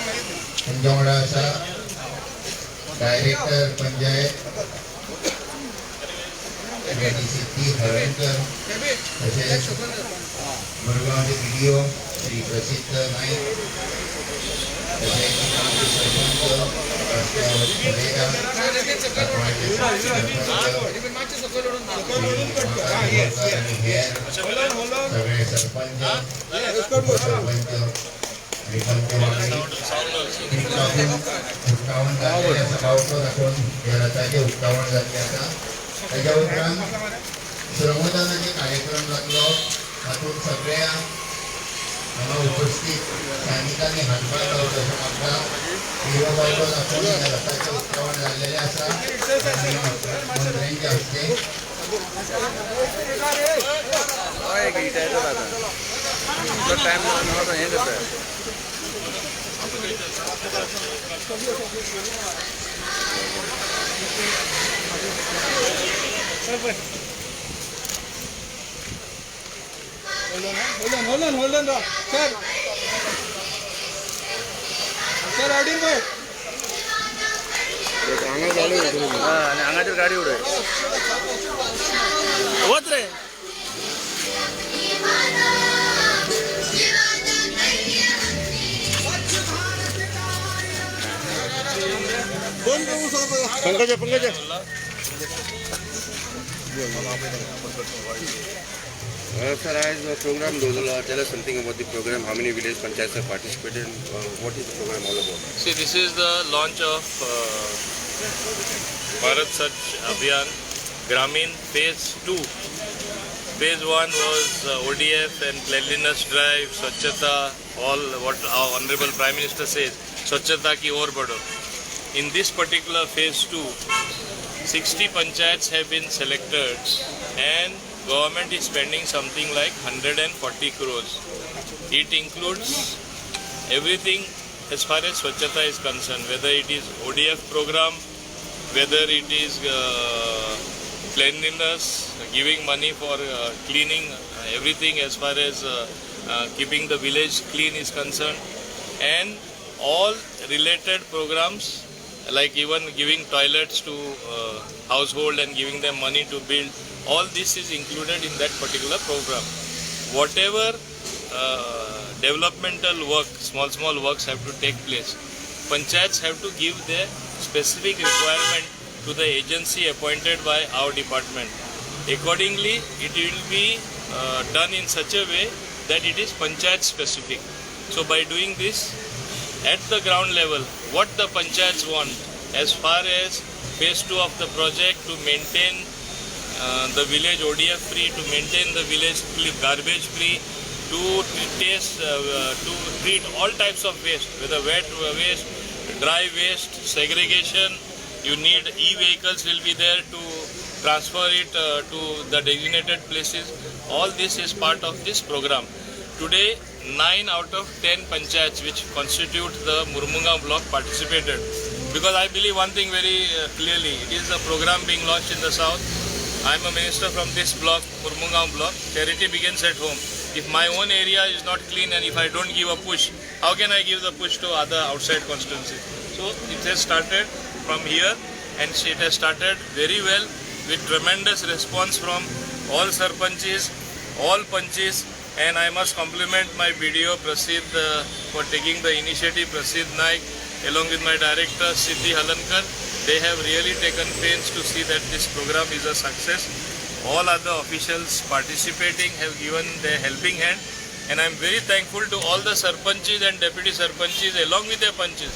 तुमच्या वांगडा आसा डायरेक्टर पंचायत सिद्धी हळवणकर, तसेच मुरगांवचे PDO श्री प्रसिद्ध नाईक, तसेच सरपंच सगळे सरपंच उपसरपंच आणि उक्तावण झालेले असा भावतो दाखवून या रथाचे उक्तावण झाले आता. त्याच्या उपरांत श्रमदानाचे कार्यक्रम लागलो. हातून सगळ्या हांगा उपस्थित सैनिकांनी हातभार लावलो अशें म्हाका हिरो बायलो दाखोवन ह्या रथाचें उक्तावण जाल्लेलें आसा. मंत्र्यांच्या हस्ते Hold on, sir. Sir, outing boy. अंगाची गाडी उडे होत रे. Pankaj sir, as the program goes along, tell us something about the program. How many village panchayats have participated? What is the program all about? See, this is the launch of Bharat Swachh Abhiyan Gramin Phase 2. Phase 1 was ODF and cleanliness drive, Swachhata, all what our Honorable Prime Minister says, Swachhata ki aur badho. In this particular Phase 2, 60 panchayats have been selected and government is spending something like 140 crores. It includes everything as far as Swachhata is concerned, whether it is ODF program, whether it is cleanliness, giving money for cleaning, everything as far as keeping the village clean is concerned, and all related programs like even giving toilets to household and giving them money to build. All this is included in that particular program. Whatever developmental work, small works have to take place. Panchayats have to give their specific requirement to the agency appointed by our department. Accordingly, it will be done in such a way that it is panchayat specific. So by doing this, at the ground level, what the panchayats want as far as phase 2 of the project to maintain the village ODF free, to maintain the village garbage free, to treat all types of waste, whether wet waste, dry waste, segregation. You need e-vehicles will be there to transfer it to the designated places. All this is part of this program. Today, 9 out of 10 panchayats which constitute the Murmungaon block participated. Because I believe one thing very clearly, it is a program being launched in the south. I am a minister from this block, Murmungaon block. Charity begins at home. If my own area is not clean and if I don't give a push, how can I give the push to other outside constituencies? So it has started from here and it has started very well with tremendous response from all sarpanches, all panches, and I must compliment my BDO Prasidh for taking the initiative, Prasidh Naik, along with my director Siddhi Halankar. They have really taken pains to see that this program is a success. All other officials participating have given their helping hand, and I am very thankful to all the sarpanches and deputy sarpanches along with their panches.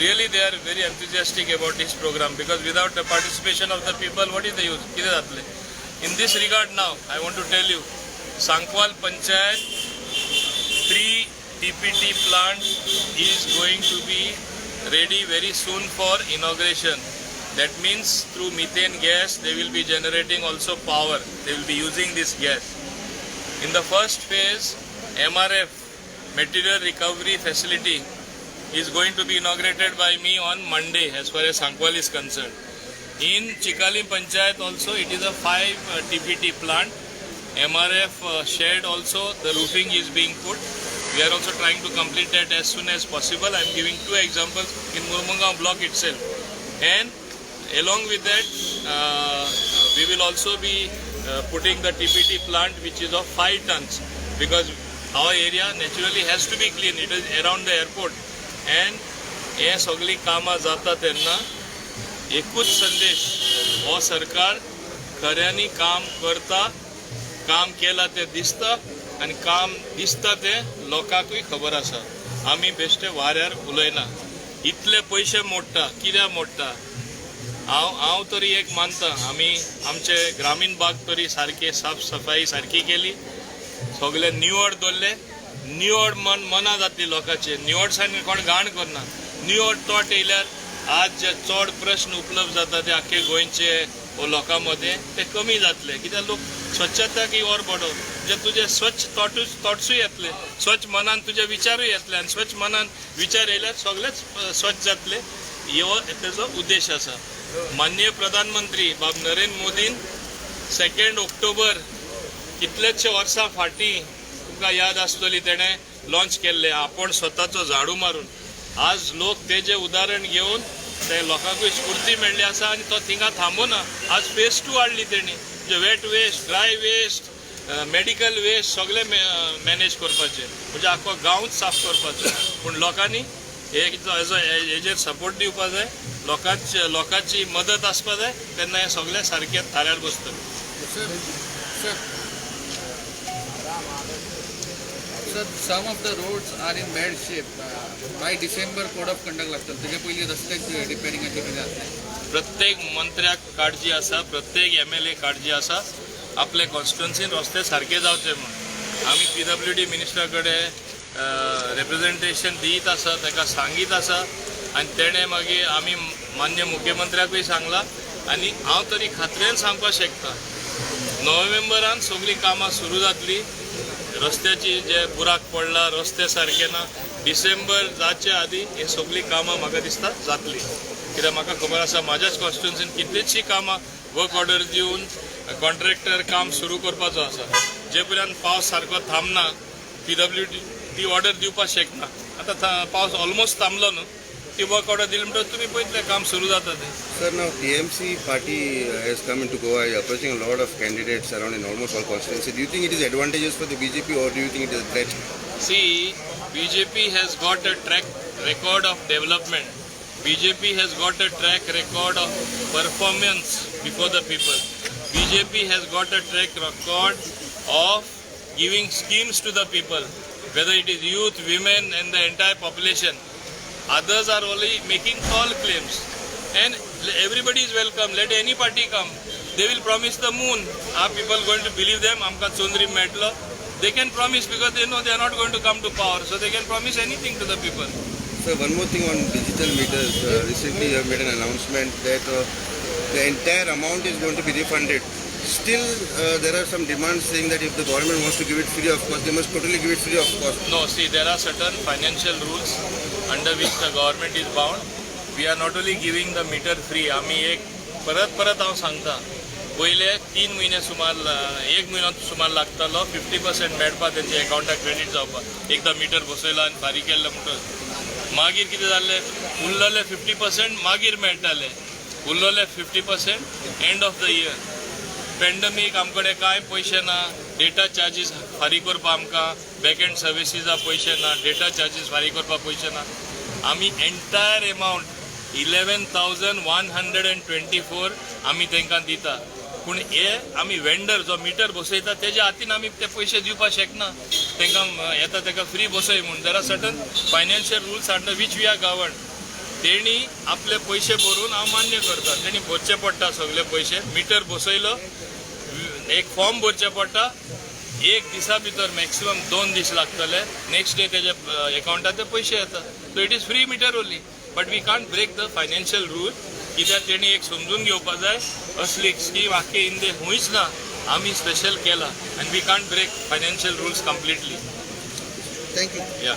Really they are very enthusiastic about this program, because without the participation of the people, what is the use? In this regard now, I want to tell you, Sankwal Panchayat 3 TPT plant is going to be ready very soon for inauguration. That means through methane gas they will be generating also power. They will be using this gas. In the first phase, MRF, Material Recovery Facility, is going to be inaugurated by me on Monday as far as Sankwal is concerned. In Chikali Panchayat also, it is a 5 TPT plant. MRF shed also, the roofing is being put. We are also trying to complete that as soon as possible. I am giving 2 examples in Murmungaon block itself. And along with that, we will also be putting the TPT plant which is of 5 tons, because our area naturally has to be clean. It is around the airport. And हे सगळी कामां जाता तेन्ना एकूच संदेश हो सरकार खऱ्यांनी काम करता, काम केला ते दिसता आनी काम दिसता ते लोकांकूय खबर आसा. आमी बेश्टे वाऱ्यार उलयना. इतले पयशे मोडटा, कित्याक मोडटा? हांव तरी एक मानता, आमी आमचे ग्रामीण भाग तरी सारके साफ सफाई सारकी केली, सगळे निवड दवरले. निवड मना जातली लोकांचे. निवडसाण कोण घाण करना. निवड तोट येयल्यार आज जे चड प्रश्न उपलब्ध जाता ते आख्खे गोंयचे वो लोकां मदें ते कमी जातले. कित्याक लोक स्वच्छताक ओर बडो, म्हणजे तुजे स्वच्छ थॉट्सूय येतले, स्वच्छ मनान तुजे विचारूय येतले, आनी स्वच्छ मनान विचार येयल्यार सगळेच स्वच्छ जातले. ह्यो तेजो उद्देश आसा. माननीय प्रधानमंत्री बाब नरेंद्र मोदीन 2 ऑक्टोबर कितलेशे वर्सां फाटीं तुमकां याद आसतली तेणें लॉन्च केल्लें आपण स्वताचो झाडू मारून. आज लोक तेजे उदाहरण घेवन ते लोकांकूय स्फूर्ती मेळ्ळी आसा आनी तो थिंगा थांबोना. आज फेज 2 हाडली तेणी, जे wet waste, dry waste, medical waste सगळे मॅनेज करपाचे, म्हणजे आख्खो गांवच साफ करपाचो. पूण लोकांनी हेजेर सपोर्ट दिवपा जाय, लोकांची मदत आसपा जाय, तेन्ना हे सगळे सारके थाऱ्यार बसतले. Sir, some of the roads are in bad shape. By December code of conduct लागतात. त्याच्या पहिले रस्ते रिपेअरिंग अशी कितें जातलें? प्रत्येक मंत्र्याक काळजी आसा, प्रत्येक MLA काळजी आसा, आपले कॉन्स्टिट्युएन्सीन रस्ते सारके जावचे म्हणून. आमी PWD मिनिस्टरा कडेन रिप्रेझेंटेशन दीत आसा, ताका सांगीत आसा, आनी तेणें मागीर आमी मान्य मुख्यमंत्र्याकूय सांगला. आनी हांव तरी खात्रेन सांगपाक शकता, नोव्हेंबरान सगळीं कामां सुरू जातली. रस्त्याची जे बुराक पडला, रस्ते सारके ना, डिसेंबर जाचे आदी हे सगळीं कामां म्हाका दिसता जातली. कित्याक म्हाका खबर आसा म्हाज्याच कॉन्स्टिट्युएन्सीन कितलीशीं कामां वर्क ऑर्डर दिवन कॉन्ट्रॅक्टर काम सुरू करपाचो आसा. जे पर्यंत पावस सारको थांबना PWD ती ऑर्डर दिवपाक शकना. आतां पावस ऑलमोस्ट थांबलो न्हू, ती वर्क ऑर्डर दिली म्हणटच तुमी पळयतले काम सुरू जाता ते. Sir, now TMC party has come into Goa, approaching a lot of candidates around in almost all constituencies. Do you think it is advantageous for the BJP or do you think it is a threat? See, BJP has got a track record of development. BJP has got a track record of performance before the people. BJP has got a track record of giving schemes to the people, whether it is youth, women and the entire population. Others are only making false claims. And everybody is welcome. Let any party come. They will promise the moon. Are people going to believe them? Amka Chundri Metla. They can promise because they know they are not going to come to power. So they can promise anything to the people. Sir, one more thing on digital meters. Recently you have made an announcement that the entire amount is going to be refunded. Still, there are some demands saying that if the government wants to give it free of cost, they must totally give it free of cost. No, see, there are certain financial rules under which the government is bound. We are not only giving the meter free. आम्ही एक परत हांव सांगता, पयले 3 म्हयने सुमार 1 म्हयनो सुमार लागतालो 50% मेळपा तेंच्या अकाउंटाक क्रेडीट जावपाक. एकदा मिटर बसयला आनी फारीक केल्ले म्हणटच मागीर कितें जाल्लें, उरलेले 50% मागीर मेळटाले. उरलेले 50% एंड ऑफ द इयर. पेंडेमीक आमचे कडेन कांय पयशे ना. डेटा चार्जीस फारीक करपाक आमकां बॅकएंड सर्विसीजा पयशे ना. डेटा चार्जीस फारीक करपाक पयशे ना. आमी एंटायर एमावंट 11,124 आमी तांकां दिता. पूण हे आमी वेंडर जो मिटर बसयता तेज्या हातीन आमी ते पयशे दिवपाक शकना. तांकां येता ताका फ्री बसय म्हूण. There are certain financial rules under which we are govern. तेणी आपले पयशे भरून हांव मान्य करता. तेणी भरचे पडटा सगळे पयशे. मिटर बसयलो, एक फॉर्म भरचे पडटा. 1 दिसा भितर मॅक्सिमम 2 दीस लागतले. नेक्स्ट डे तेजे अकाउंटात ते पयशे येता. So it is free meter only. But we can't break the financial rule. कित्याक तेणी एक समजून घेवपाक जाय, असली स्कीम आख्खे इंडिये खंयच ना. आमी स्पेशल केला आनी we can't break financial rules completely. Thank you. या